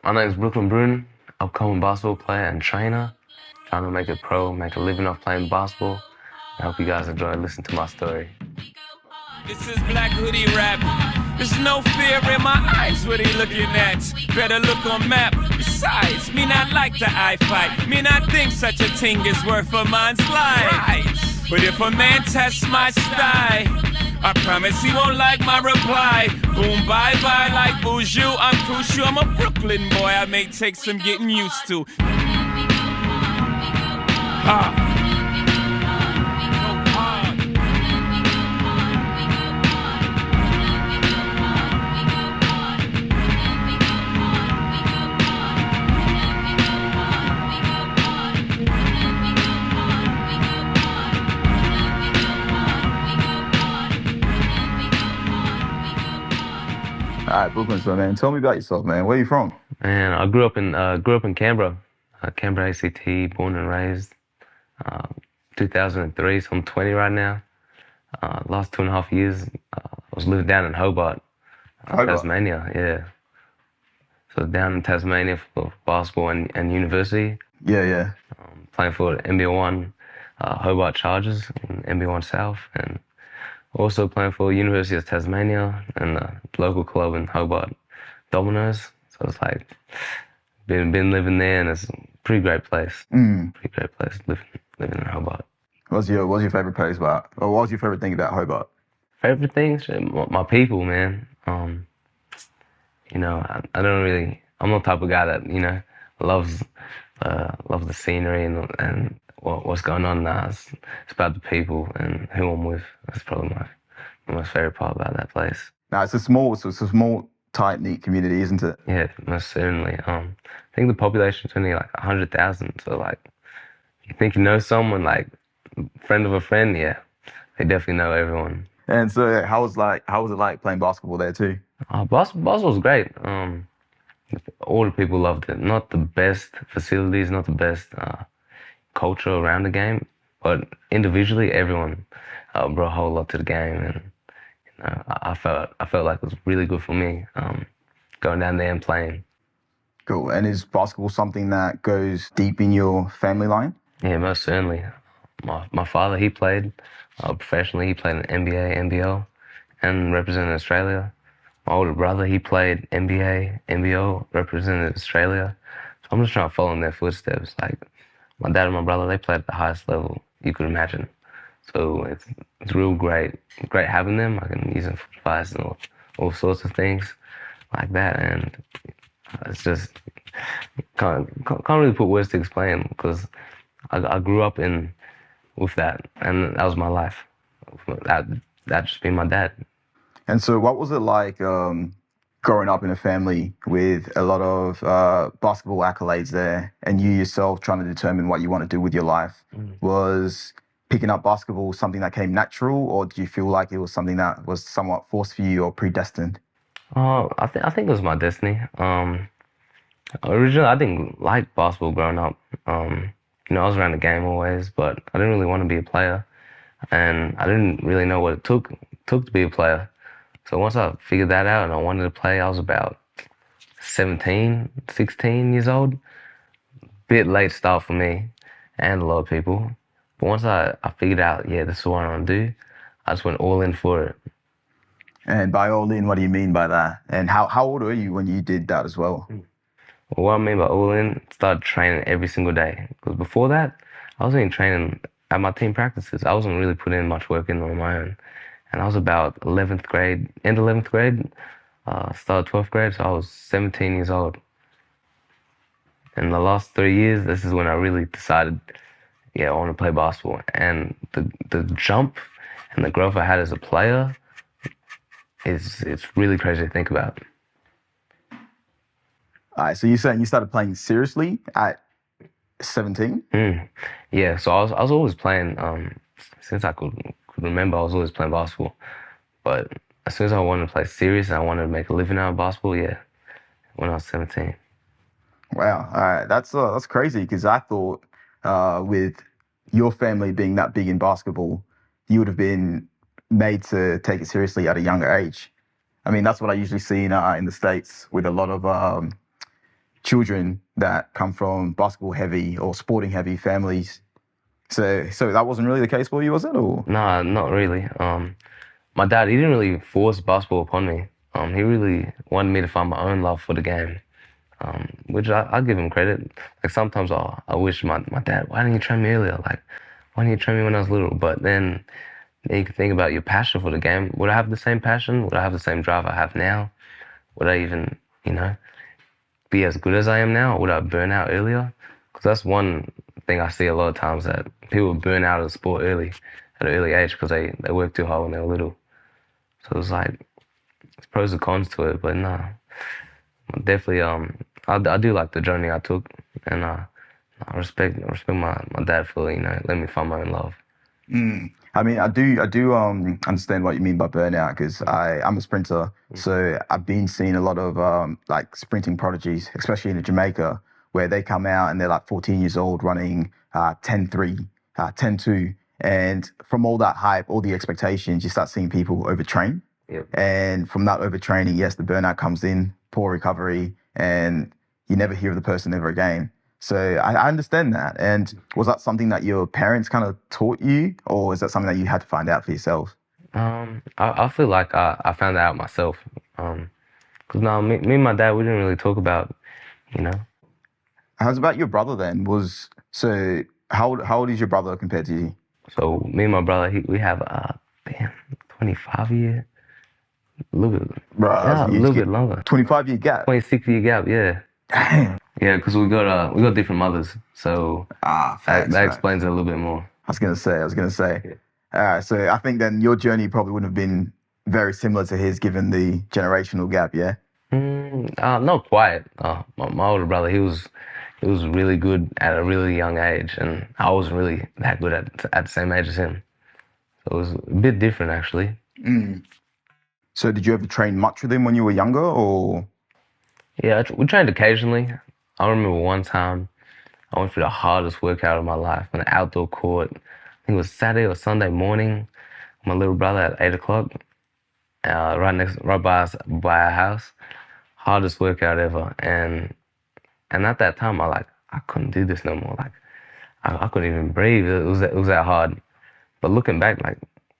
My name is Brooklyn Bruton, upcoming basketball player and trainer, trying to make it pro, make a living off playing basketball. I hope you guys enjoy listening to my story. This is Black Hoodie Rap. There's no fear in my eyes, what he looking at? Better look on map. Besides, me not like the eye fight. Me not think such a thing is worth a man's life. Right. But if a man tests my style, I promise he won't like my reply. Boom, bye-bye like Boujou. I'm crucial, I'm a Brooklyn boy. I may take some getting used to. Ha! All right, Brooklyn, so man, tell me about yourself, man. Where are you from? And I grew up in Canberra, Canberra ACT, born and raised. 2003, so I'm 20 right now. Last 2.5 years, I was living down in Hobart, Tasmania. Yeah. So down in Tasmania for basketball and university. Yeah. Playing for NB1 Hobart Chargers in NB1 South, and also playing for University of Tasmania and the local club in Hobart, Dominoes. So it's like been living there, and it's a pretty great place. Pretty great place living in Hobart. What's your favorite place about, or what was your favorite thing about Hobart? Favorite things? My people, man. You know, I don't really. I'm not the type of guy that loves the scenery and what's going on now. It's about the people and who I'm with. That's probably my most favorite part about that place. Now it's a small, tight-knit community, isn't it? Yeah, most certainly. I think the population is only like 100,000. So like, you think you know someone, like friend of a friend, yeah, they definitely know everyone. And so, how was it like playing basketball there too? Basketball was great. All the people loved it. Not the best facilities, not the best culture around the game, but individually, everyone brought a whole lot to the game, and I felt like it was really good for me going down there and playing. Cool. And is basketball something that goes deep in your family line? Yeah, most certainly. My father, he played professionally. He played in NBA, NBL, and represented Australia. My older brother, he played NBA, NBO, represented Australia. So I'm just trying to follow in their footsteps. Like, my dad and my brother, they played at the highest level you could imagine. So it's real great having them. I can use them for advice and all sorts of things like that. And it's just can't really put words to explain, because I grew up with that, and that was my life. That just being my dad. And so, what was it like growing up in a family with a lot of basketball accolades there, and you yourself trying to determine what you want to do with your life? Was picking up basketball something that came natural, or do you feel like it was something that was somewhat forced for you or predestined? I think it was my destiny. Originally, I didn't like basketball growing up. I was around the game always, but I didn't really want to be a player, and I didn't really know what it took to be a player. So once I figured that out and I wanted to play, I was about 17, 16 years old. Bit late start for me and a lot of people. But once I figured out, yeah, this is what I want to do, I just went all in for it. And by all in, what do you mean by that? And how old were you when you did that as well? Well, what I mean by all in, started training every single day. Because before that, I wasn't even training at my team practices. I wasn't really putting in much work in on my own. And I was about 11th grade, end of 11th grade, start 12th grade, so I was 17 years old. In the last 3 years, this is when I really decided, yeah, I want to play basketball. And the jump and the growth I had as a player, it's really crazy to think about. All right, so you're saying you started playing seriously at 17? Yeah, so I was always playing, since I could remember, I was always playing basketball. But as soon as I wanted to play serious and I wanted to make a living out of basketball, yeah, when I was 17. Wow, all right, that's crazy, because I thought with your family being that big in basketball, you would have been made to take it seriously at a younger age. I mean, that's what I usually see in the States with a lot of children that come from basketball heavy or sporting heavy families. So that wasn't really the case for you, was it? Or Nah, not really. My dad, he didn't really force basketball upon me. He really wanted me to find my own love for the game, which I give him credit. Like sometimes I wish my dad, why didn't you train me earlier? Like, why didn't you train me when I was little? But then you can think about your passion for the game. Would I have the same passion? Would I have the same drive I have now? Would I even, be as good as I am now? Or would I burn out earlier? Because that's one thing I see a lot of times, that people burn out of the sport early, at an early age, because they work too hard when they were little. So it's like, it's pros and cons to it, but no, definitely, I do like the journey I took, and I respect my dad for, letting me find my own love. I mean, I do understand what you mean by burnout, because I'm a sprinter, so I've been seeing a lot of like sprinting prodigies, especially in Jamaica, where they come out and they're like 14 years old running 10-3, 10-2, and from all that hype, all the expectations, you start seeing people overtrain. Yep. And from that overtraining, yes, the burnout comes in, poor recovery, and you never hear of the person ever again. So I understand that. And was that something that your parents kind of taught you, or is that something that you had to find out for yourself? I feel like I found that out myself. Cause no, me and my dad, we didn't really talk about, you know. How's about your brother then? So how old is your brother compared to you? So me and my brother, we have 25 year, a little bit, Bruh, a little bit longer. 25-year gap. 26-year gap, yeah. Damn. Yeah, because we got different mothers, so Facts. that explains it a little bit more. I was gonna say. So I think then your journey probably wouldn't have been very similar to his, given the generational gap. Yeah. Not quite. My older brother, he was really good at a really young age, and I wasn't really that good at the same age as him. So it was a bit different, actually. So did you ever train much with him when you were younger, or? Yeah, we trained occasionally. I remember one time I went through the hardest workout of my life on an outdoor court. I think it was Saturday or Sunday morning. My little brother at 8 o'clock, right by our house. Hardest workout ever, and at that time I couldn't do this no more. Like I couldn't even breathe. It was that hard. But looking back, like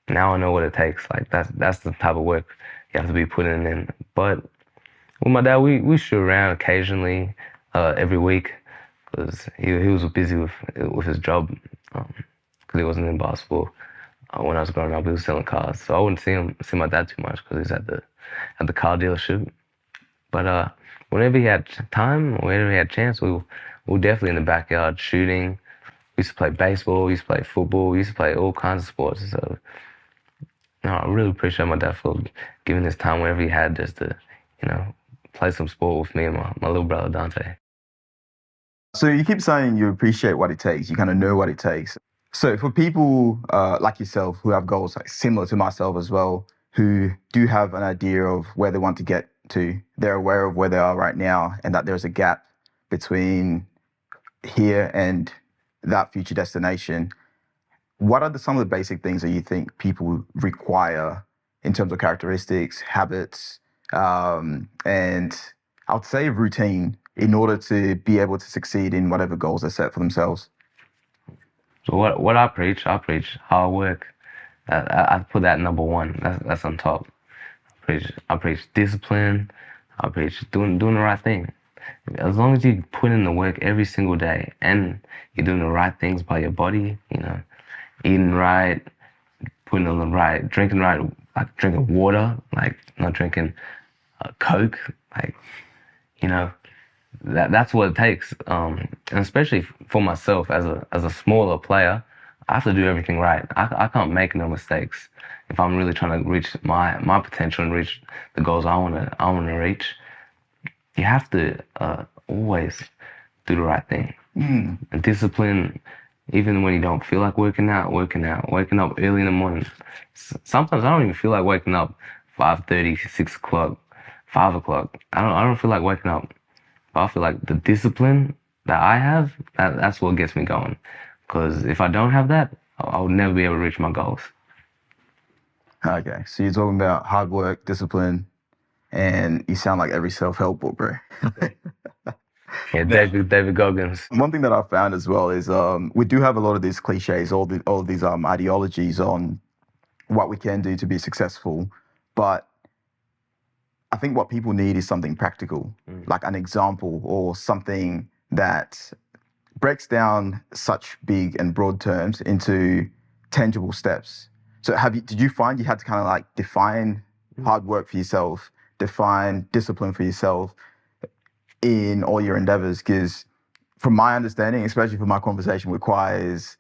now I know what it takes. Like that's the type of work you have to be putting in. But with my dad, we shoot around occasionally, every week, because he was busy with his job, because he wasn't in basketball. When I was growing up, he was selling cars, so I wouldn't see my dad too much because he's at the car dealership. But whenever he had time, whenever he had chance, we were definitely in the backyard shooting. We used to play baseball, we used to play football, we used to play all kinds of sports. So I really appreciate my dad for giving his time whenever he had, just to, play some sport with me and my little brother Dante. So you keep saying you appreciate what it takes, you kind of know what it takes. So for people like yourself who have goals like similar to myself as well, who do have an idea of where they want to get to, they're aware of where they are right now and that there's a gap between here and that future destination. What are some of the basic things that you think people require in terms of characteristics, habits, and I would say routine, in order to be able to succeed in whatever goals they set for themselves? So what I preach hard work. I put that number one. That's on top. I preach discipline. I preach doing the right thing. As long as you put in the work every single day and you're doing the right things by your body, eating right, putting on the right, drinking right, like drinking water, like not drinking Coke, like, that's what it takes. And especially for myself as a smaller player, I have to do everything right. I can't make no mistakes if I'm really trying to reach my potential and reach the goals I wanna reach. You have to always do the right thing. And discipline, even when you don't feel like working up early in the morning. Sometimes I don't even feel like waking up 5:30, 6 o'clock, 5 o'clock. I don't feel like waking up. But I feel like the discipline that I have, that's what gets me going. Because if I don't have that, I would never be able to reach my goals. Okay, so you're talking about hard work, discipline, and you sound like every self-help book, bro. Yeah, Now, David Goggins. one thing that I've found as well is we do have a lot of these cliches, all of these ideologies on what we can do to be successful, but I think what people need is something practical, like an example or something that breaks down such big and broad terms into tangible steps. So did you find you had to kind of like define hard work for yourself, define discipline for yourself in all your endeavors? Because from my understanding, especially from my conversation with Kwai, is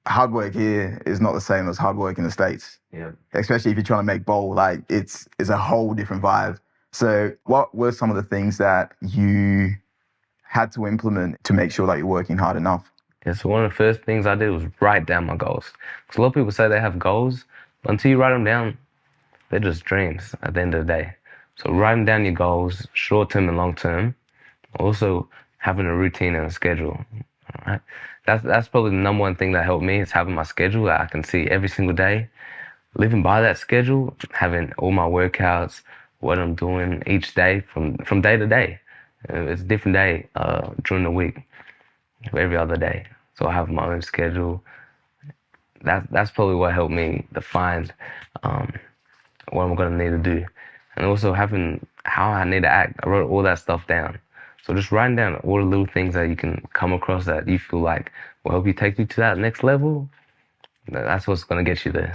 hard work here is not the same as hard work in the States. Yeah. Especially if you're trying to make bowl, like it's a whole different vibe. So what were some of the things that you had to implement to make sure that you're working hard enough? Yeah, so one of the first things I did was write down my goals. Because a lot of people say they have goals, but until you write them down, they're just dreams at the end of the day. So writing down your goals, short term and long term, also having a routine and a schedule. All right, that's probably the number one thing that helped me is having my schedule that I can see every single day. Living by that schedule, having all my workouts, what I'm doing each day from day to day. It's a different day during the week, every other day. So I have my own schedule. That's probably what helped me define what I'm gonna need to do, and also having how I need to act. I wrote all that stuff down. So just writing down all the little things that you can come across that you feel like will help you take you to that next level. That's what's gonna get you there.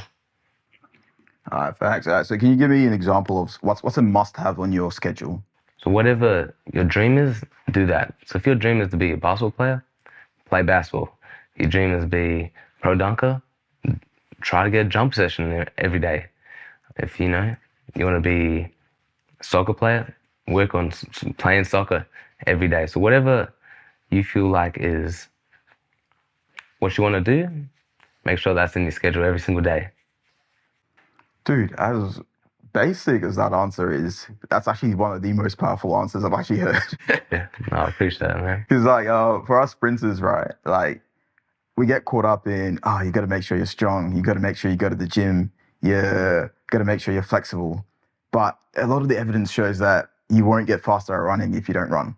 All right, facts. All right, so can you give me an example of what's a must-have on your schedule? So whatever your dream is, do that. So if your dream is to be a basketball player, play basketball. Your dream is to be pro dunker, try to get a jump session every day. If you want to be a soccer player, work on playing soccer every day. So whatever you feel like is what you want to do, make sure that's in your schedule every single day. Dude, as basic as that answer is, that's actually one of the most powerful answers I've actually heard. Yeah, no, I appreciate that, man. Because like for us sprinters, right, like we get caught up in, you got to make sure you're strong. You got to make sure you go to the gym. You got to make sure you're flexible. But a lot of the evidence shows that you won't get faster at running if you don't run.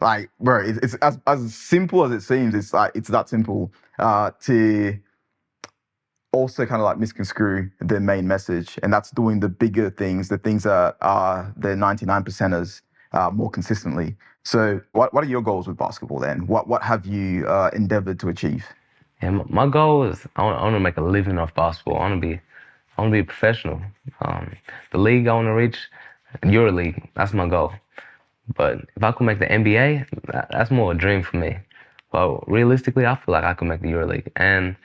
Like, bro, it's as simple as it seems. It's like, it's that simple to also kind of like misconstrue the main message. And that's doing the bigger things, the things that are the 99%ers more consistently. So what are your goals with basketball then? What have you endeavored to achieve? Yeah, my goal is I want to make a living off basketball. I want to be a professional. The league I want to reach, EuroLeague, that's my goal. But if I could make the NBA, that's more a dream for me. But realistically, I feel like I could make the EuroLeague. And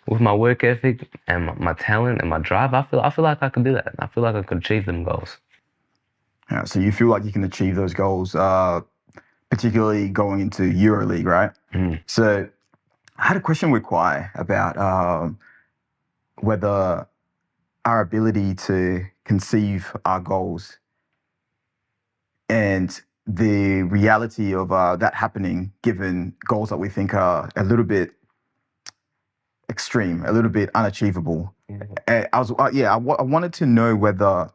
with my work ethic and my talent and my drive, I feel like I could do that. I feel like I could achieve them goals. Yeah, so you feel like you can achieve those goals, particularly going into EuroLeague, right? So I had a question with Kwai about whether our ability to conceive our goals and the reality of that happening, given goals that we think are a little bit extreme, a little bit unachievable. I wanted to know whether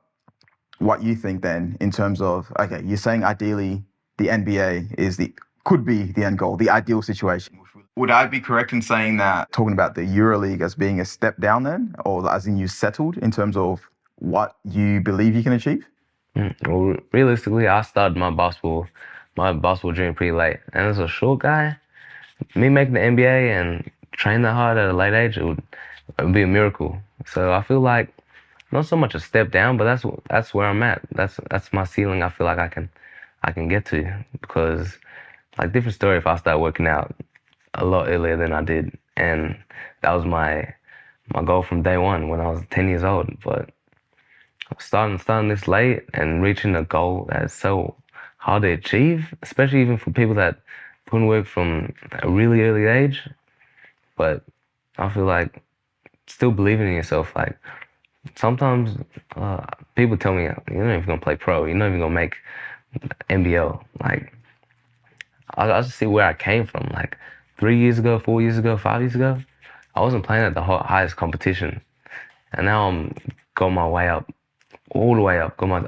what you think then in terms of, okay, you're saying ideally the NBA could be the end goal, the ideal situation. Would I be correct in saying that, talking about the EuroLeague as being a step down then, or as in you settled in terms of what you believe you can achieve? Well, realistically, I started my basketball dream pretty late. And as a short guy, me making the NBA and training that hard at a late age, it would be a miracle. So I feel like not so much a step down, but that's where I'm at. That's my ceiling. I feel like I can get to, because like different story if I start working out a lot earlier than I did, and that was my goal from day one when I was 10 years old. But starting this late and reaching a goal that's so hard to achieve, especially even for people that put in work from a really early age. But I feel like still believing in yourself. Like sometimes people tell me, you're not even gonna play pro, you're not even gonna make NBL. Like I just see where I came from. Like 3 years ago, 4 years ago, 5 years ago, I wasn't playing at the highest competition, and now I'm going my way up, all the way up. Got my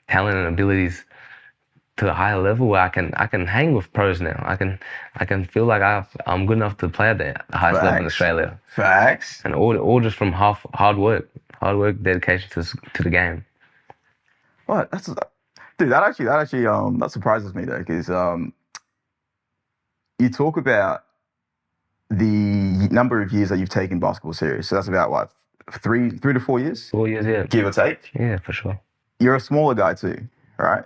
talent and abilities to a higher level where I can hang with pros now. I can feel like I'm good enough to play at the highest level in Australia, Facts. and all just from hard work, dedication to the game. What? Dude. That surprises me though, because you talk about the number of years that you've taken basketball serious. So that's about what, 3 to 4 years, 4 years, yeah, give or take. Yeah, for sure. You're a smaller guy too, right?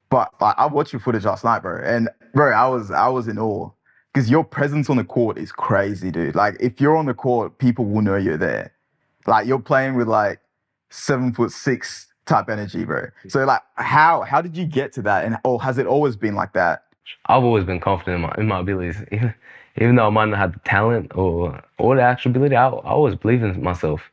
But I watched your footage last night, bro, and bro, I was in awe because your presence on the court is crazy, dude. Like if you're on the court, people will know you're there. Like you're playing with like 7'6" type energy, bro. So like, how did you get to that, and has it always been like that? I've always been confident in my abilities, even though I might not have the talent or the actual ability. I always believe in myself.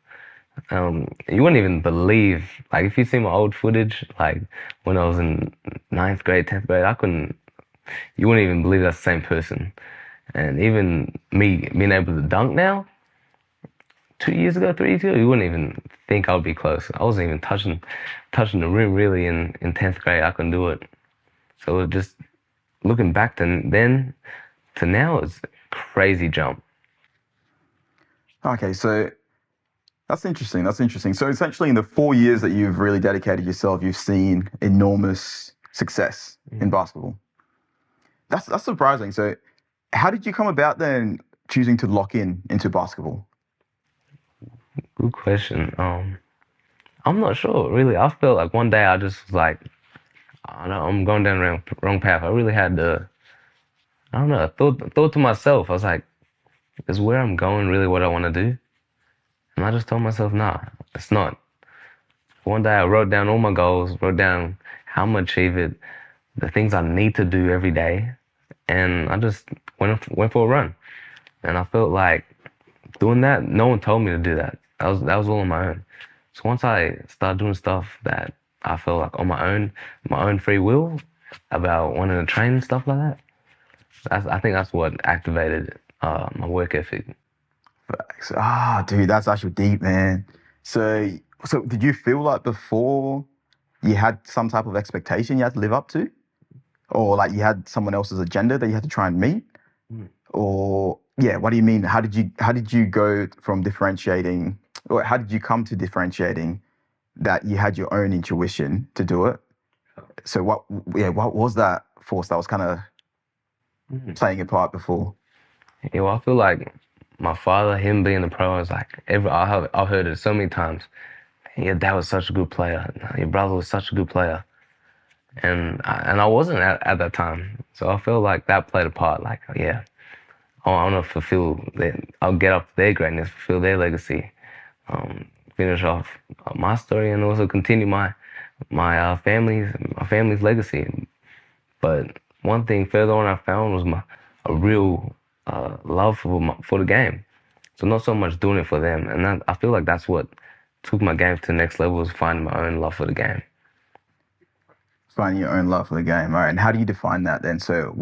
You wouldn't even believe, like if you see my old footage, like when I was in 9th grade, 10th grade, you wouldn't even believe that's the same person. And even me being able to dunk now, 2 years ago, 3 years ago, you wouldn't even think I would be close. I wasn't even touching the rim really in 10th grade. I couldn't do it. So just looking back to then to now, it's a crazy jump. Okay, so that's interesting. So essentially, in the 4 years that you've really dedicated yourself, you've seen enormous success in basketball. That's surprising. So how did you come about then choosing to lock into basketball? Good question. I'm not sure, really. I felt like one day I just was like, I don't know, I'm going down the wrong path. I really had I don't know, thought to myself, I was like, is where I'm going really what I want to do? And I just told myself, nah, it's not. One day I wrote down all my goals, wrote down how I'm gonna achieve it, the things I need to do every day, and I just went for a run. And I felt like doing that, no one told me to do that. That was all on my own. So once I started doing stuff that I felt like on my own free will, about wanting to train and stuff like that, I think that's what activated my work ethic. Dude, that's actually deep, man. So did you feel like before you had some type of expectation you had to live up to? Or like you had someone else's agenda that you had to try and meet? Or yeah, what do you mean? How did you go from differentiating, or how did you come to differentiating that you had your own intuition to do it? So what was that force that was kind of playing a part before? Yeah, well, I feel like my father, him being a pro, is like I've heard it so many times. Your dad was such a good player. Your brother was such a good player, and I wasn't at that time. So I feel like that played a part. Like, yeah, I want to fulfill I'll get up to their greatness, fulfill their legacy, finish off my story, and also continue my family's legacy. But one thing further on I found was a real love for the game. So not so much doing it for them, and I feel like that's what took my game to the next level, was finding my own love for the game. Finding your own love for the game. All right, and how do you define that then? So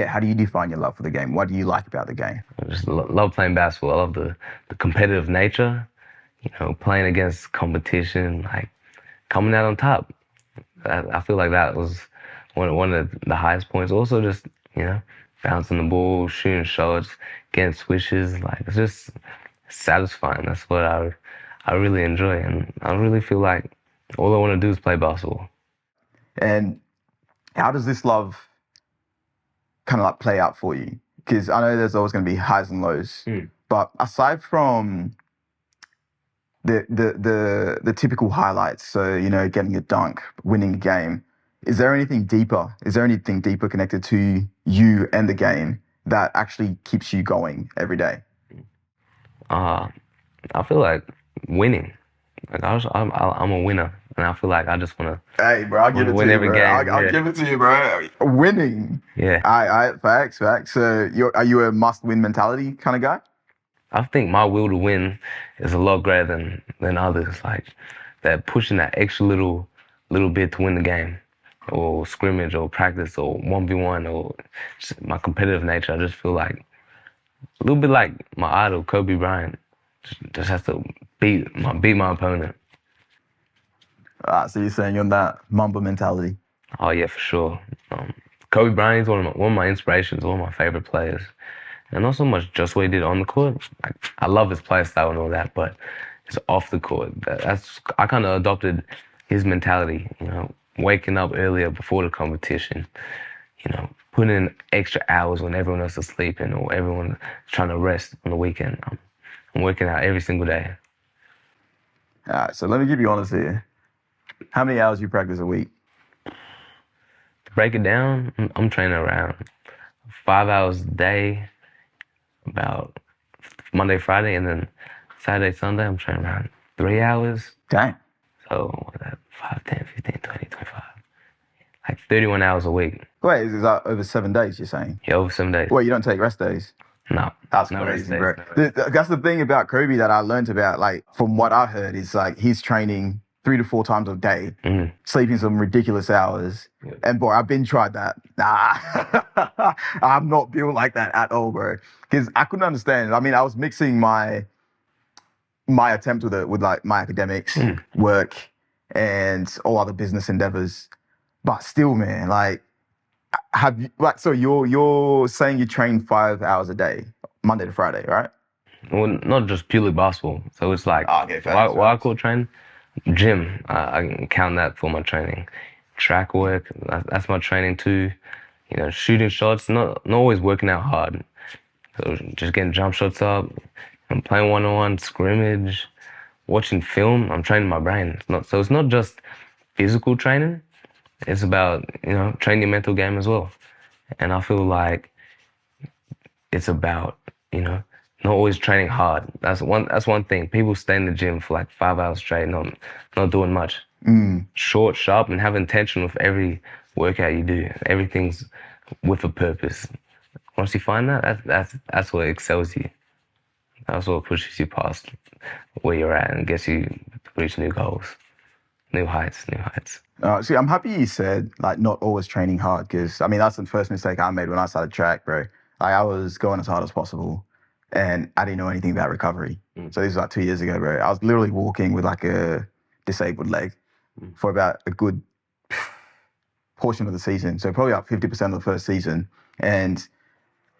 how do you define your love for the game? What do you like about the game? I just love playing basketball. I love the competitive nature, playing against competition, like coming out on top. I feel like that was one of the highest points. Also just, bouncing the ball, shooting shots, getting swishes. Like, it's just satisfying. That's what I really enjoy. And I really feel like all I want to do is play basketball. And how does this love kind of like play out for you? Because I know there's always going to be highs and lows, but aside from the typical highlights, so getting a dunk, winning a game, is there anything deeper? Is there anything deeper connected to you and the game that actually keeps you going every day? I feel like winning. Like I'm a winner, and I feel like I just want to. Hey, bro, I'll give it to you, bro. I'll give it to you, bro. Winning. Yeah. I facts. So are you a must-win mentality kind of guy? I think my will to win is a lot greater than others. Like that pushing that extra little bit to win the game, or scrimmage, or practice, or 1v1, or just my competitive nature. I just feel like a little bit like my idol, Kobe Bryant, just has to beat my opponent. So you're saying you're on that Mamba mentality. Oh yeah, for sure. Kobe Bryant is one of my inspirations, one of my favorite players, and not so much just what he did on the court. Like, I love his play style and all that, but it's off the court. I kind of adopted his mentality. Waking up earlier before the competition. Putting in extra hours when everyone else is sleeping or everyone's trying to rest on the weekend. I'm working out every single day. All right, so let me give you honest here. How many hours you practice a week? To break it down, I'm training around 5 hours a day, about Monday, Friday, and then Saturday, Sunday, I'm training around 3 hours. Dang. So, what's that? 5, 10, 15, 20, 25. Like 31 hours a week. Wait, is that over 7 days, you're saying? Yeah, over 7 days. Wait, you don't take rest days? No. That's no crazy, rest bro. days, That's the thing about Kobe that I learned about, like, from what I heard, is like he's training 3 to 4 times a day, sleeping some ridiculous hours. Yeah. And boy, I've been tried that. Nah, I'm not built like that at all, bro. Because I couldn't understand. I mean, I was mixing my attempt with like my academics, work, and all other business endeavors. But still, man, like, have you so you're saying you train 5 hours a day, Monday to Friday, right? Well, not just purely basketball. So it's like, Okay, what I call training, gym. I can count that for my training. Track work, that's my training too. Shooting shots, not always working out hard. So just getting jump shots up. I'm playing one-on-one, scrimmage, watching film. I'm training my brain. It's not just physical training. It's about, training your mental game as well. And I feel like it's about, not always training hard. That's one thing. People stay in the gym for like 5 hours straight, not doing much. Short, sharp, and have intention with every workout you do. Everything's with a purpose. Once you find that, that's what excels you. That's what pushes you past where you're at and gets you to reach new goals, new heights. See, I'm happy you said like not always training hard, because I mean that's the first mistake I made when I started track, bro. Like, I was going as hard as possible, and I didn't know anything about recovery. So this was like 2 years ago, bro. I was literally walking with like a disabled leg for about a good portion of the season. So probably about 50% of the first season, and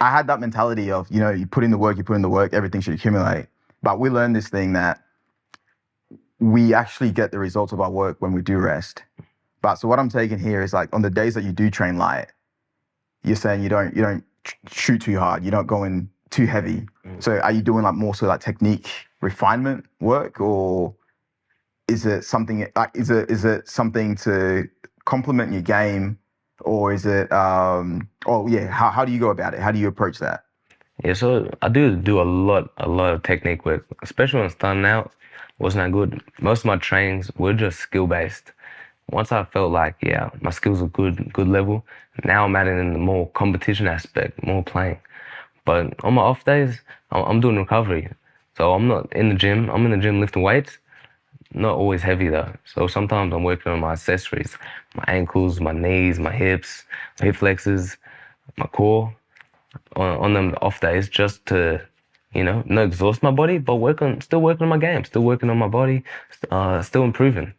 I had that mentality of, you put in the work, everything should accumulate. But we learned this thing that we actually get the results of our work when we do rest. But so what I'm taking here is like on the days that you do train light, you're saying you don't shoot too hard, you don't go in too heavy. So are you doing like more so like technique refinement work, or is it something like is it something to complement your game, or is it how do you go about it? How do you approach that? Yeah, so I do a lot of technique work, especially when I'm starting out. Wasn't that good. Most of my trainings were just skill based. Once I felt like, yeah, my skills are good level, now I'm adding in the more competition aspect, more playing. But on my off days, I'm doing recovery. So I'm not in the gym. I'm in the gym lifting weights, not always heavy though. So sometimes I'm working on my accessories, my ankles, my knees, my hips, my hip flexors, my core, on them off days, just to, not exhaust my body, but still working on my game, still working on my body, still improving.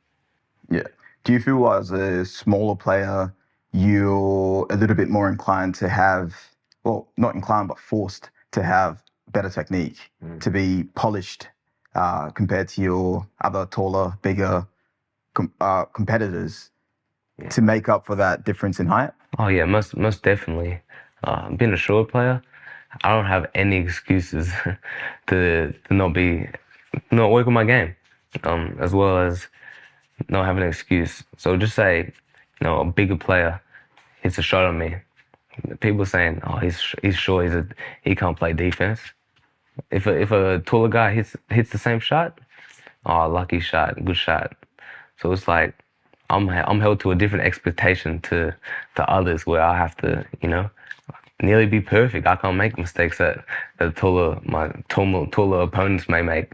Yeah. Do you feel as a smaller player, you're a little bit more inclined to have, well, not inclined, but forced to have better technique, to be polished compared to your other taller, bigger competitors, to make up for that difference in height? Oh yeah, most definitely. Being a short player, I don't have any excuses to not work on my game, as well as not have an excuse. So just say, a bigger player hits a shot on me. People saying, oh, he's short, he can't play defense. If a taller guy hits the same shot, oh, lucky shot, good shot. So it's like I'm held to a different expectation to others, where I have to, nearly be perfect. I can't make mistakes that my taller opponents may make.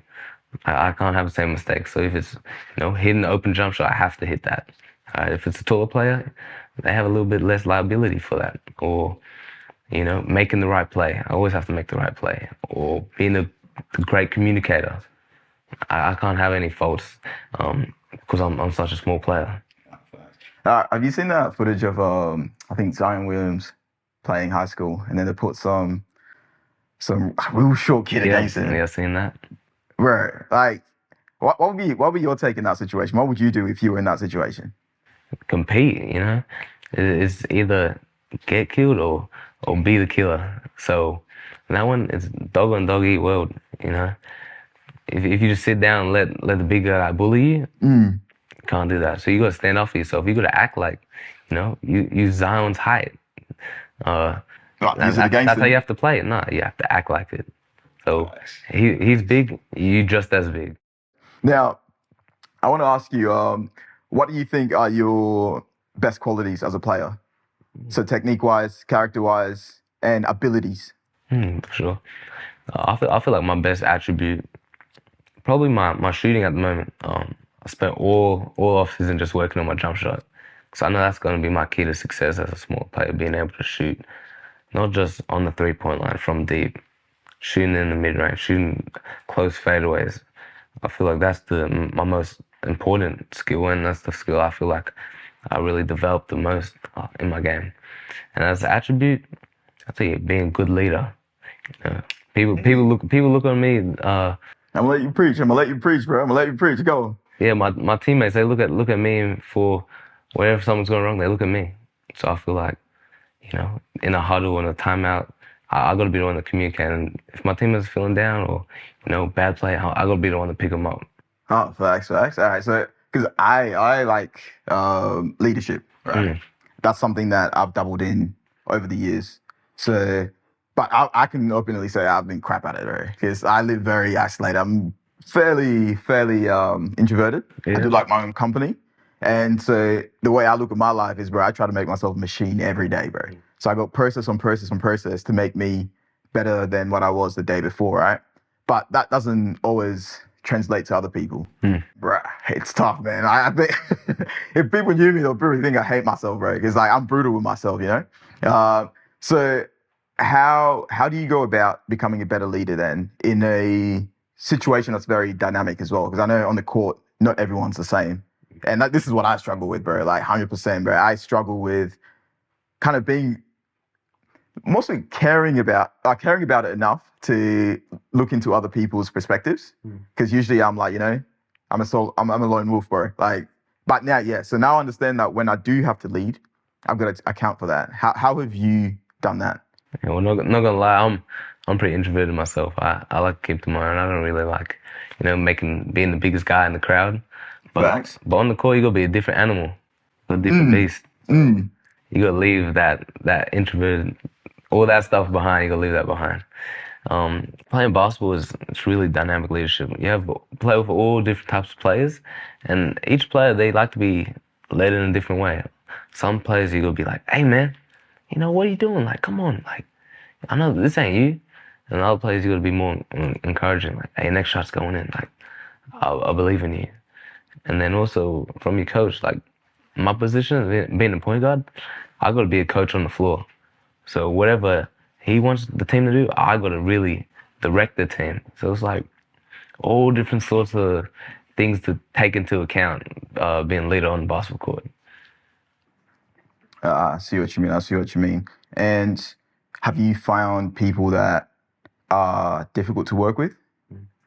I can't have the same mistakes. So if it's, hitting the open jump shot, I have to hit that. If it's a taller player, they have a little bit less liability for that. Or, making the right play. I always have to make the right play. Or being a great communicator. I can't have any faults because I'm such a small player. Have you seen that footage of I think Zion Williams playing high school, and then they put some real short kid against him? Yeah, I've seen that. Right. Like, what would be your take in that situation? What would you do if you were in that situation? Compete, you know? It's either get killed or be the killer. So that one, it's dog on dog eat world, you know? If you just sit down and let the big guy bully you, can't do that. So you gotta stand up for yourself. You gotta act like, you know, you use Zion's height. That's how you have to play it. No, you have to act like it. So he's big, you just as big. Now, I want to ask you, what do you think are your best qualities as a player? So technique-wise, character-wise, and abilities. For sure. I feel like my best attribute, probably my shooting at the moment. I spent all off season just working on my jump shot. So I know that's going to be my key to success as a small player, being able to shoot, not just on the 3-point line from deep, shooting in the mid-range, shooting close fadeaways. I feel like that's my most important skill, and that's the skill I feel like I really developed the most in my game. And as an attribute, I think being a good leader. You know, people look on me. I'm gonna let you preach. I'm gonna let you preach, bro. I'm gonna let you preach. Go. Yeah, my teammates, they look at me for whenever something's going wrong. They look at me. So I feel like, you know, in a huddle, in a timeout, I got to be the one to communicate. And if my team is feeling down or, you know, bad play, I got to be the one to pick them up. Oh, facts. All right. So, because I like leadership, right? That's something that I've dabbled in over the years. So, but I can openly say I've been crap at it, right? Because I live very isolated. I'm fairly introverted. Yeah. I do like my own company. And so the way I look at my life is, bro, I try to make myself a machine every day, bro. So I got process on process on process to make me better than what I was the day before, right? But that doesn't always translate to other people. Bro, it's tough, man. I think if people knew me, they'll probably think I hate myself, bro. Because like I'm brutal with myself, you know? So how do you go about becoming a better leader then in a situation that's very dynamic as well? Because I know on the court, not everyone's the same. And this is what I struggle with, bro. Like 100%, bro. I struggle with kind of being mostly caring about it enough to look into other people's perspectives. Because usually I'm like, you know, I'm a lone wolf, bro. Like, but now, yeah. So now I understand that when I do have to lead, I've got to account for that. How have you done that? Yeah, well, not gonna lie, I'm pretty introverted myself. I like to keep to my own. I don't really like, you know, being the biggest guy in the crowd. But on the court, you gotta be a different animal, a different beast. You gotta leave that introverted, all that stuff behind. You gotta leave that behind. Playing basketball it's really dynamic leadership. You have play with all different types of players, and each player they like to be led in a different way. Some players you gotta be like, hey man, you know what are you doing? Like, come on, like I know this ain't you. And other players you gotta be more encouraging. Like, hey, next shot's going in. Like, I believe in you. And then also from your coach, like my position, being a point guard, I got to be a coach on the floor. So whatever he wants the team to do, I got to really direct the team. So it's like all different sorts of things to take into account being leader on the basketball court. I see what you mean. And have you found people that are difficult to work with?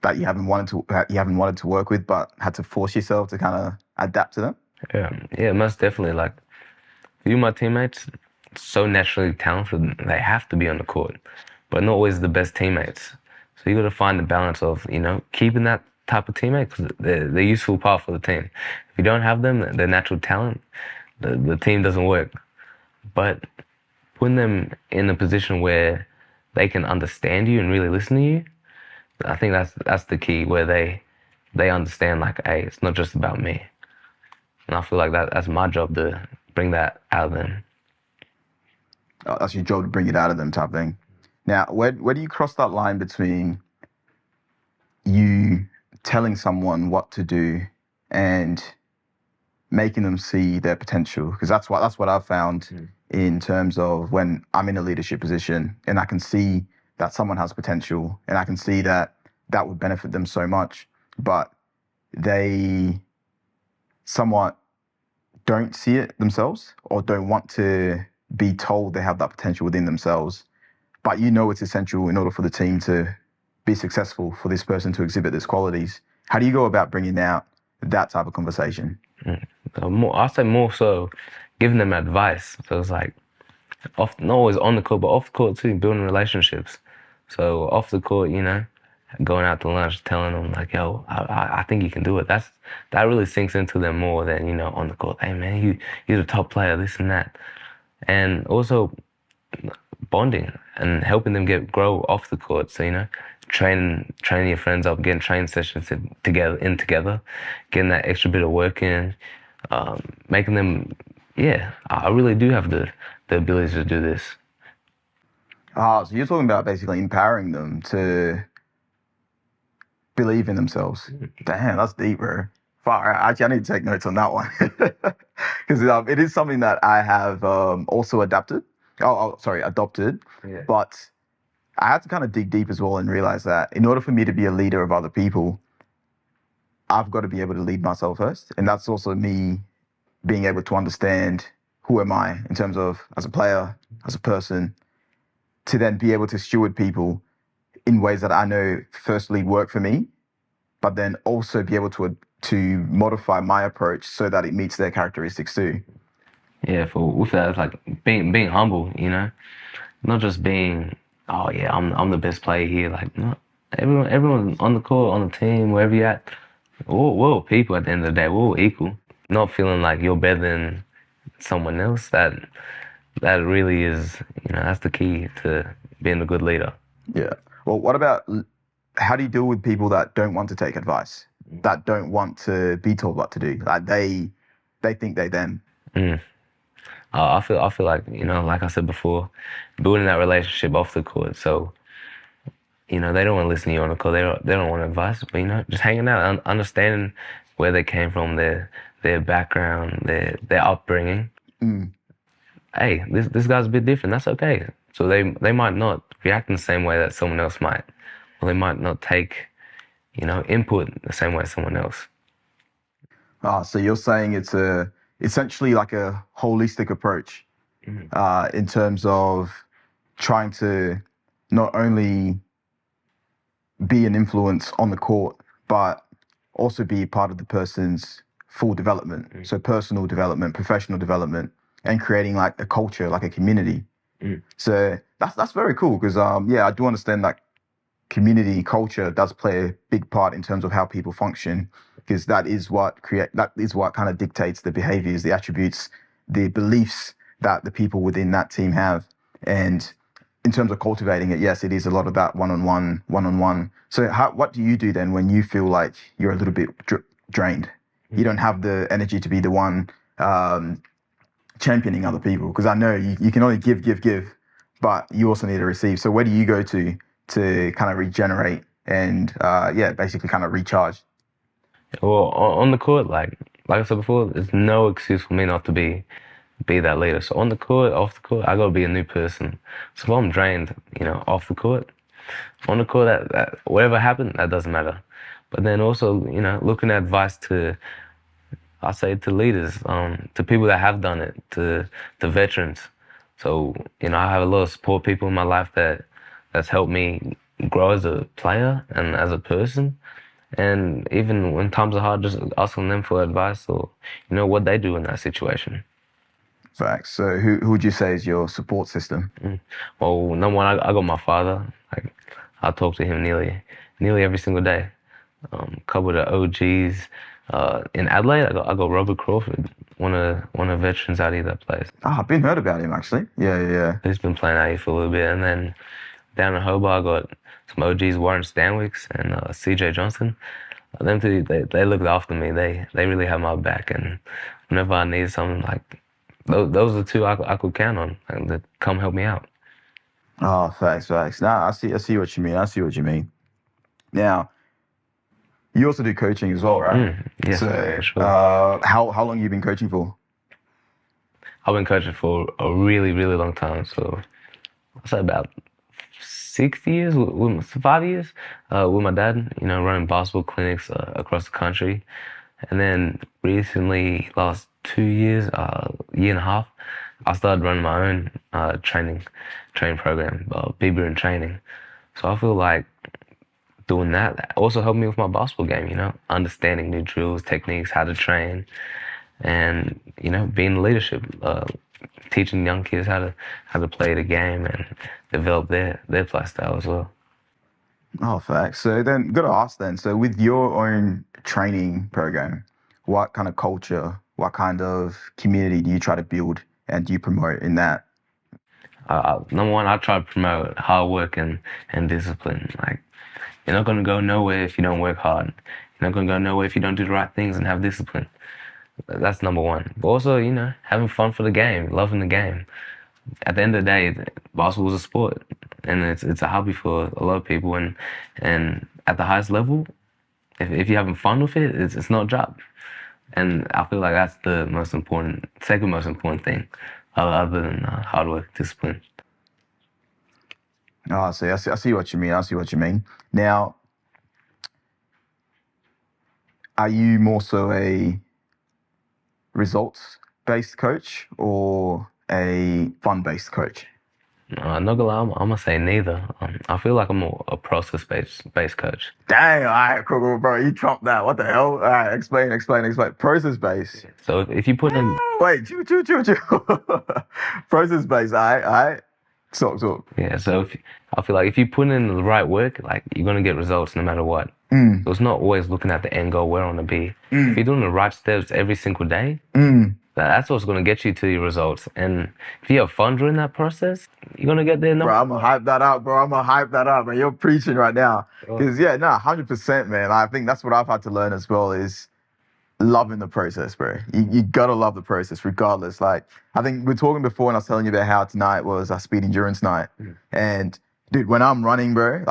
That you haven't wanted to work with, but had to force yourself to kind of adapt to them? Yeah, most definitely. Like, you, my teammates, so naturally talented, they have to be on the court, but not always the best teammates. So you got to find the balance of, you know, keeping that type of teammate because they're useful part for the team. If you don't have them, their natural talent, the team doesn't work. But putting them in a position where they can understand you and really listen to you, I think that's the key, where they understand, like, hey, it's not just about me. And I feel like that's my job to bring that out of them. Oh, that's your job to bring it out of them, type thing. Now, where do you cross that line between you telling someone what to do and making them see their potential? Because that's what I've found in terms of when I'm in a leadership position and I can see that someone has potential and I can see that would benefit them so much. but they somewhat don't see it themselves or don't want to be told they have that potential within themselves, but you know it's essential in order for the team to be successful for this person to exhibit these qualities. How do you go about bringing out that type of conversation? I'll say more so giving them advice. So it's like, not always on the court, but off the court too, building relationships. So off the court, going out to lunch, telling them like, yo, I think you can do it. That really sinks into them more than, on the court. Hey man, you're the top player, this and that. And also bonding and helping them grow off the court. So, training your friends up, getting training sessions together, getting that extra bit of work in, making them, I really do have the ability to do this. So you're talking about basically empowering them to believe in themselves. Damn, that's deep, bro. Far. Actually, I need to take notes on that one because it is something that I have also adopted. Yeah. But I had to kind of dig deep as well and realize that in order for me to be a leader of other people, I've got to be able to lead myself first, and that's also me being able to understand who am I in terms of as a player, as a person, to then be able to steward people in ways that I know firstly work for me, but then also be able to modify my approach so that it meets their characteristics too. Yeah, with that, it's like being humble, not just being, oh yeah, I'm the best player here. Like, no, everyone on the court, on the team, wherever you're at, we're all people at the end of the day. We're all equal. Not feeling like you're better than someone else. That really is, that's the key to being a good leader. Yeah. Well, what about, how do you deal with people that don't want to take advice, that don't want to be told what to do? Like they think they them. I feel like, like I said before, building that relationship off the court. So, they don't want to listen to you on the court. They don't want advice, but just hanging out, understanding where they came from, their background, their upbringing. Hey, this guy's a bit different. That's okay. So they might not react in the same way that someone else might, or they might not take, input the same way as someone else. So you're saying it's essentially like a holistic approach in terms of trying to not only be an influence on the court, but also be part of the person's full development. So personal development, professional development, and creating like a culture, like a community. So that's very cool because I do understand that community culture does play a big part in terms of how people function, because that is what kind of dictates the behaviors, the attributes, the beliefs that the people within that team have. And in terms of cultivating it, yes, it is a lot of that one-on-one. So what do you do then when you feel like you're a little bit drained? You don't have the energy to be the one championing other people, because I know you can only give, but you also need to receive. So where do you go to kind of regenerate and basically kind of recharge? Well, on the court, like I said before, there's no excuse for me not to be that leader. So on the court, off the court, I gotta be a new person. So if I'm drained, off the court, on the court, that whatever happened, that doesn't matter. But then also, looking at advice to leaders, to people that have done it, to veterans. So, I have a lot of support people in my life that's helped me grow as a player and as a person. And even when times are hard, just asking them for advice or, what they do in that situation. Facts. So who would you say is your support system? Well, number one, I got my father. Like, I talk to him nearly every single day. A couple of the OGs. In Adelaide, I got Robert Crawford, one of veterans out here that plays. I've been heard about him actually. Yeah. He's been playing out here for a little bit, and then down in Hobart, I got some OGs, Warren Stanwicks and CJ Johnson. Them two, they looked after me. They really have my back, and whenever I need something, like those are the two I could count on to come help me out. Oh, facts. Nah, I see what you mean. Now, you also do coaching as well, right? Yes, so, for sure. How long have you been coaching for? I've been coaching for a really, really long time. So I'd say about 6 years, 5 years, with my dad. You know, running basketball clinics across the country, and then recently, last 2 years, year and a half, I started running my own training program, Big Bruton Training. So I feel like doing that also helped me with my basketball game. You know, understanding new drills, techniques, how to train, and you know, being leadership, teaching young kids how to play the game and develop their play style as well. Oh, facts. So then, got to ask then. So with your own training program, what kind of culture, what kind of community do you try to build and do you promote in that? Number one, I try to promote hard work and discipline. Like, you're not gonna go nowhere if you don't work hard. You're not gonna go nowhere if you don't do the right things and have discipline. That's number one. But also, you know, having fun for the game, loving the game. At the end of the day, basketball is a sport, and it's a hobby for a lot of people. And at the highest level, if you're having fun with it, it's not a job. And I feel like that's the second most important thing, other than hard work, discipline. Oh, I see what you mean. I see what you mean. Now, are you more so a results-based coach or a fun-based coach? I'm not gonna lie, I'm gonna say neither. I feel like I'm a process-based coach. Dang, all right, cool, bro. You trumped that. What the hell? All right, explain. Process-based. So if you put in... Wait, chill. Process-based, all right. Talk. Yeah, so I feel like if you put in the right work, like, you're gonna get results no matter what. So it's not always looking at the end goal, where I wanna be. If you're doing the right steps every single day, that's what's gonna get you to your results. And if you have fun during that process, you're gonna get there. Bro, I'm gonna hype that up, man. You're preaching right now. Because 100%, man. I think that's what I've had to learn as well is loving the process, bro. You gotta love the process regardless. Like, I think we were talking before and I was telling you about how tonight was our speed endurance night. And dude, when I'm running, bro,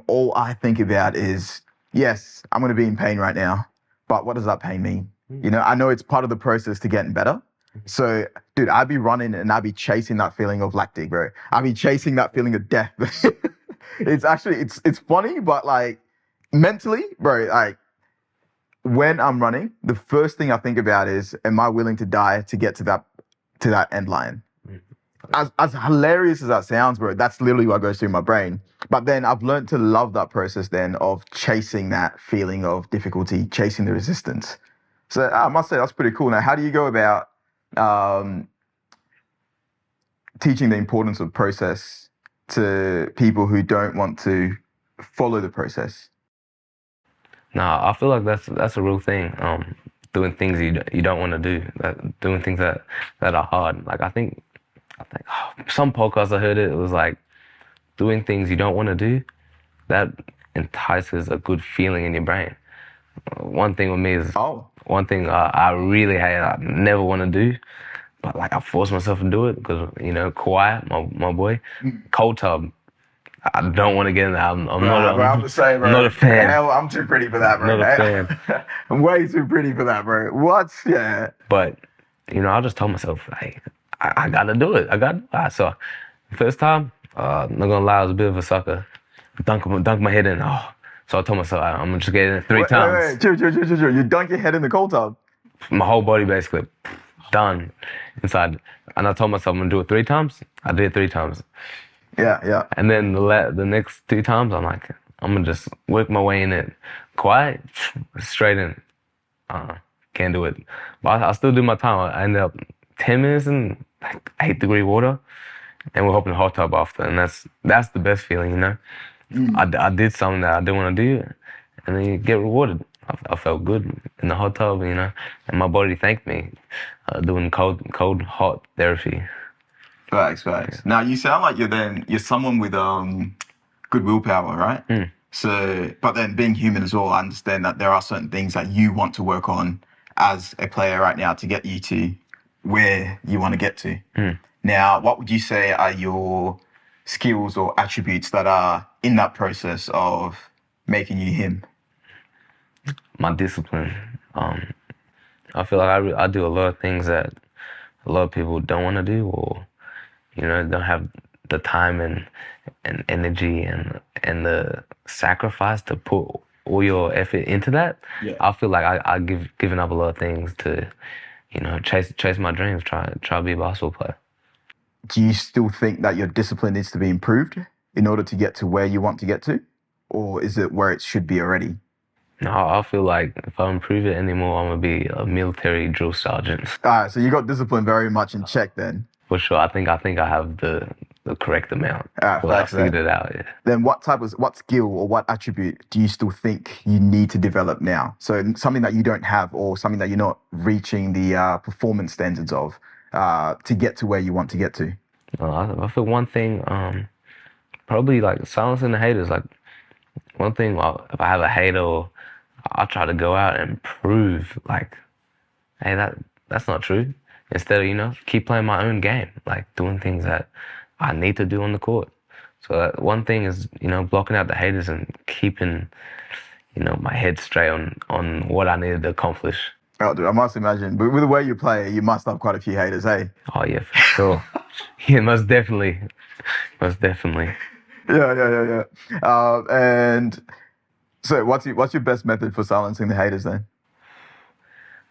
all I think about is, yes, I'm gonna be in pain right now, but what does that pain mean? You know, I know it's part of the process to getting better. So, dude, I'd be running and I'd be chasing that feeling of lactic, bro. I'd be chasing that feeling of death. It's funny, but like mentally, bro, like when I'm running, the first thing I think about is, am I willing to die to get to that end line? As hilarious as that sounds, bro, that's literally what goes through my brain. But then I've learned to love that process then of chasing that feeling of difficulty, chasing the resistance. So I must say that's pretty cool. Now, how do you go about teaching the importance of process to people who don't want to follow the process? Nah, I feel like that's a real thing. Doing things you don't want to do, doing things that are hard. Like I think some podcasts I heard it was like doing things you don't want to do, that entices a good feeling in your brain. One thing with me is one thing I really hate, I never want to do, but like I force myself to do it because, you know, Kawhi, my boy, cold tub. I don't want to get in there. I'm the same, bro. I'm not a fan. Hell, I'm too pretty for that, bro. Not a fan. I'm way too pretty for that, bro. What? Yeah. But, you know, I just told myself, like, I gotta do it. So, first time, not gonna lie, I was a bit of a sucker. Dunk my head in. So I told myself, I'm gonna just get in 3 times. Wait. Chill. You dunk your head in the cold tub? My whole body basically done inside. And I told myself I'm gonna do it 3 times. I did it 3 times. Yeah. And then the next 2 times, I'm like, I'm gonna just work my way in it. Quiet, straight in. Can't do it. But I still do my time. I ended up 10 minutes in like 8-degree water, and we're hopping the hot tub after, and that's the best feeling, you know. I did something that I didn't want to do, and then you get rewarded. I felt good in the hot tub, you know, and my body thanked me, doing cold hot therapy. Facts. Now you sound like you're someone with good willpower, right? So, but then being human as well, I understand that there are certain things that you want to work on as a player right now to get you to where you want to get to. Now, what would you say are your skills or attributes that are in that process of making you him? My discipline. I feel like I do a lot of things that a lot of people don't want to do, or, you know, don't have the time and energy and the sacrifice to put all your effort into that, I feel like I given up a lot of things to, chase my dreams, try to be a basketball player. Do you still think that your discipline needs to be improved in order to get to where you want to get to? Or is it where it should be already? No, I feel like if I improve it anymore, I'm gonna be a military drill sergeant. All right, so you got discipline very much in check then. For sure, I think I have the correct amount. All right, I figured it out. Yeah. Then what skill or what attribute do you still think you need to develop now? So something that you don't have, or something that you're not reaching the performance standards of to get to where you want to get to. I feel one thing, probably like silencing the haters. Like one thing, if I have a hater, I'll try to go out and prove like, hey, that's not true. Instead of, keep playing my own game, like doing things that I need to do on the court. So one thing is, blocking out the haters and keeping, my head straight on what I needed to accomplish. Oh, dude, I must imagine, but with the way you play, you must have quite a few haters, hey? Oh, yeah, for sure. Yeah, most definitely. Most definitely. Yeah. And so what's your best method for silencing the haters then?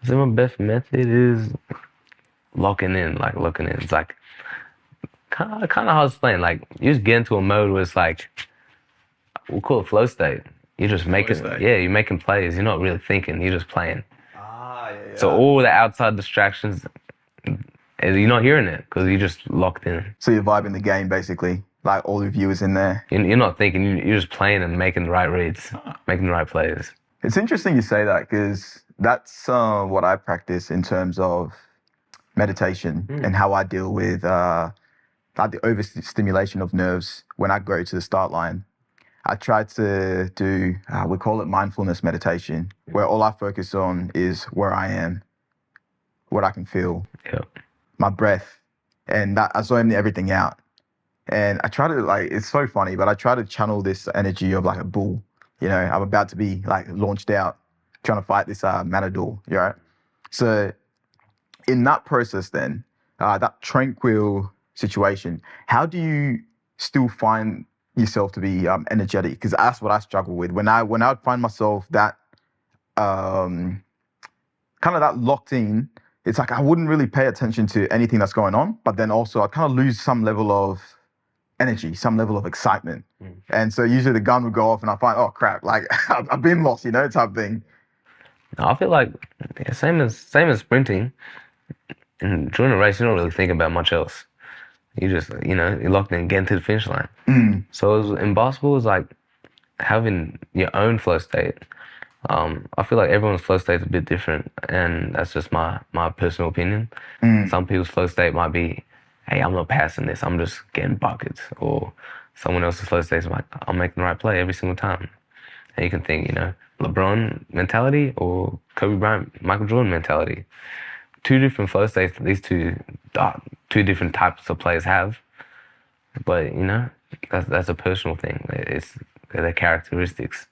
I think my best method is locking in. It's like kind of hard to explain. Like you just get into a mode where it's like, we'll call it flow state. You're just you're making plays. You're not really thinking. You're just playing. Yeah. So all the outside distractions, you're not hearing it because you're just locked in. So you're vibing the game basically. Like all the viewers in there. You're not thinking. You're just playing and making the right reads, making the right plays. It's interesting you say that because that's what I practice in terms of meditation and how I deal with like the overstimulation of nerves when I go to the start line. I try to do, we call it mindfulness meditation, where all I focus on is where I am, what I can feel, my breath, and that I zone everything out. And I try to it's so funny, but I try to channel this energy of like a bull. I'm about to be like launched out, trying to fight this matador, right? So in that process then, that tranquil situation, how do you still find yourself to be energetic? Because that's what I struggle with. When I would find myself that kind of that locked in, it's like I wouldn't really pay attention to anything that's going on, but then also I kind of lose some level of energy, some level of excitement. And so usually the gun would go off and I find, oh crap, like I've been lost, type thing. I feel like same as sprinting. And during a race, you don't really think about much else. You just, you're locked in, getting to the finish line. So in basketball, it's like having your own flow state. I feel like everyone's flow state is a bit different, and that's just my personal opinion. Some people's flow state might be, hey, I'm not passing this, I'm just getting buckets. Or someone else's flow state is like, I'm making the right play every single time. And you can think, LeBron mentality or Kobe Bryant, Michael Jordan mentality. Two different flow states that these two different types of players have. But, that's a personal thing. They're their characteristics.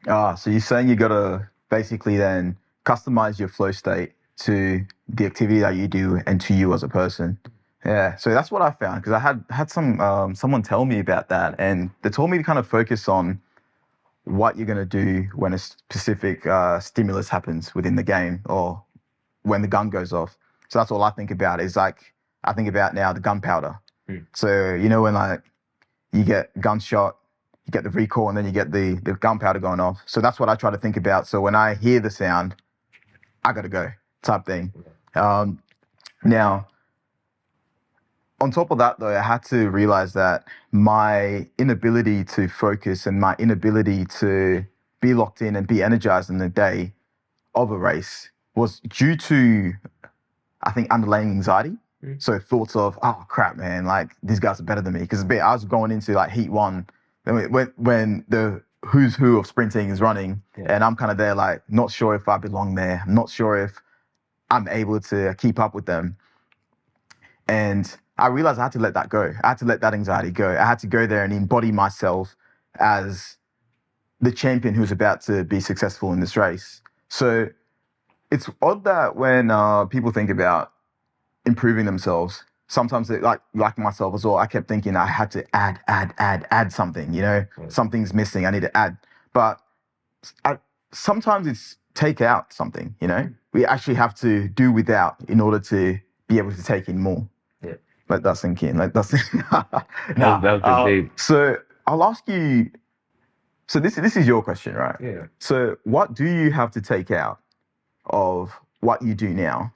So you're saying you got to basically then customize your flow state to the activity that you do and to you as a person. Yeah, so that's what I found, because I had someone tell me about that, and they told me to kind of focus on what you're going to do when a specific stimulus happens within the game or when the gun goes off. So that's all I think about is I think about now the gunpowder. So, when like you get gunshot, you get the recoil, and then you get the gunpowder going off. So that's what I try to think about. So when I hear the sound, I got to go type thing. Now, on top of that, though, I had to realize that my inability to focus and my inability to be locked in and be energized in the day of a race was due to, I think, underlying anxiety. So thoughts of, oh, crap, man, like, these guys are better than me. Because I was going into, like, heat one, when the who's who of sprinting is running, and I'm kind of there, like, not sure if I belong there. I'm not sure if I'm able to keep up with them. And I realized I had to let that go. I had to let that anxiety go. I had to go there and embody myself as the champion who's about to be successful in this race. So it's odd that when people think about improving themselves, sometimes like myself as well, I kept thinking I had to add something, you know, something's missing, I need to add. But sometimes it's take out something, you know, we actually have to do without in order to be able to take in more. Yeah. Let that sink in. Let that sink in. That was deep. So I'll ask you, so this is your question, right? Yeah. So what do you have to take out of what you do now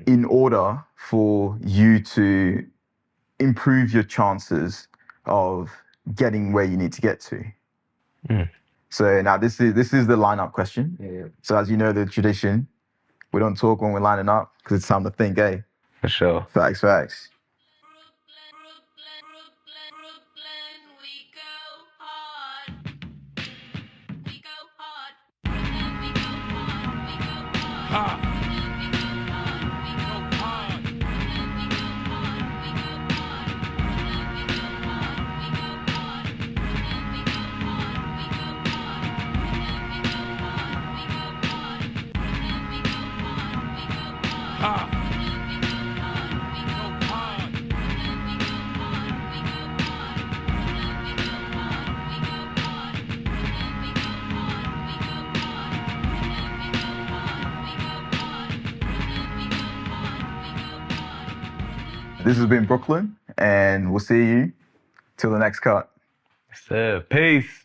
in order for you to improve your chances of getting where you need to get to? So now this is the lineup question. Yeah. So as you know, the tradition, we don't talk when we're lining up because it's time to think, eh? For sure. Facts. Brooklyn, we go hard. We go hard. We go hard. We go hard. We go hard. We go hard. We go hard. We go hard. We go hard. We go hard. We go hard. We go hard. We go hard. We go hard. We go hard. We go hard. We go hard. This has been Brooklyn, and we'll see you till the next cut. Yes, sir. Peace.